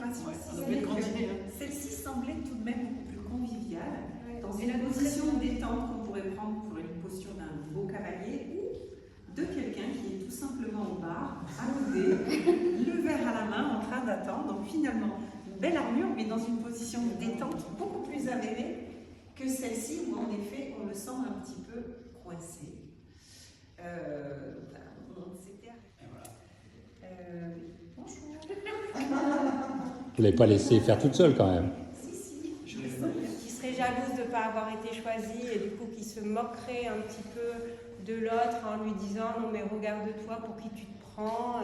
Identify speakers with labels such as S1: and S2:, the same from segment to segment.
S1: rassure.
S2: Ouais,
S1: celle-ci semblait tout de même beaucoup plus conviviale, dans une position détente qu'on pourrait prendre pour une posture d'un beau cavalier ou de quelqu'un qui est tout simplement au bar, accoudé, le verre à la main, en train d'attendre. Donc finalement, une belle armure, mais dans une position de détente beaucoup plus avérée que celle-ci, où en effet, on le sent un petit peu coincé. Voilà, on s'était arrêté. Bonjour.
S3: Vous ne l'avez pas laissé faire toute seule quand même.
S1: Si,
S4: Qui serait jalouse de ne pas avoir été choisie et du coup qui se moquerait un petit peu de l'autre en lui disant non mais regarde-toi pour qui tu te prends,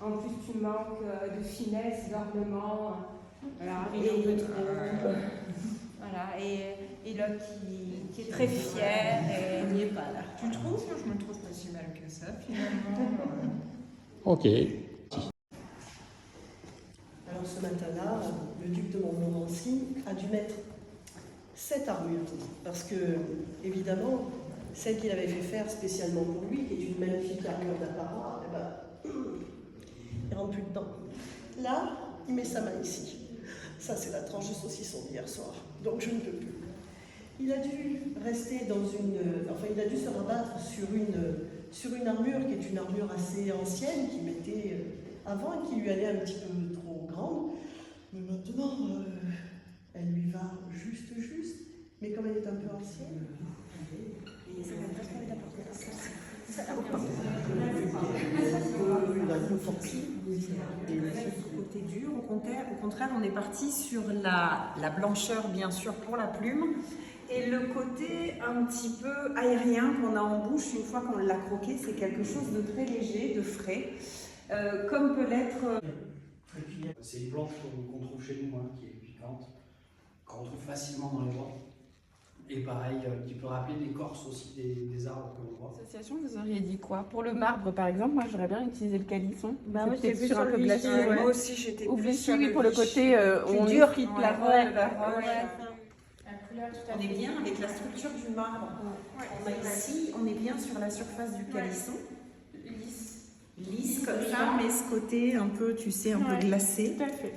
S4: en plus tu manques de finesse, d'ornement, voilà, voilà, et l'autre qui est très fier et n'y est pas là.
S2: Tu trouves? Je me trouve pas si mal que ça finalement.
S3: Ok.
S5: Alors ce matin-là, le duc de Montmorency a dû mettre 7 armures, parce que, évidemment, celle qu'il avait fait faire spécialement pour lui, qui est une magnifique armure d'apparat, eh ben, il rentre plus dedans. Là, il met sa main ici. Ça, c'est la tranche de saucisson d'hier soir, donc je ne peux plus. Il a dû rester dans une... Enfin, il a dû se rabattre sur une armure qui est une armure assez ancienne, qui mettait avant et qui lui allait un petit peu trop grande. Mais maintenant, elle lui va juste. Mais comme elle est un peu ancienne...
S1: côté dur, au contraire, on est parti sur la blancheur, bien sûr, pour la plume, et le côté un petit peu aérien qu'on a en bouche une fois qu'on l'a croqué, c'est quelque chose de très léger, de frais, comme peut l'être...
S6: C'est une plante qu'on trouve chez nous, hein, qui est piquante, qu'on trouve facilement dans les bois. Et pareil, qui peut rappeler l'écorce aussi des arbres que l'on voit.
S7: L'association, vous auriez dit quoi? Pour le marbre, par exemple, moi j'aurais bien utilisé le calisson.
S4: Bah moi,
S7: peut-être sur un peu glacé.
S2: Moi aussi j'étais
S7: Ou
S2: plus
S7: blessé,
S2: sur
S7: oui,
S2: le
S7: pour le
S2: vichy.
S7: côté on
S4: dur.
S7: effrite la roche.
S1: On est bien avec la structure du marbre. On a ici, on est bien sur la surface du calisson. Lisse comme ça, mais ce côté un peu, tu sais, un peu glacé.
S7: Tout à fait.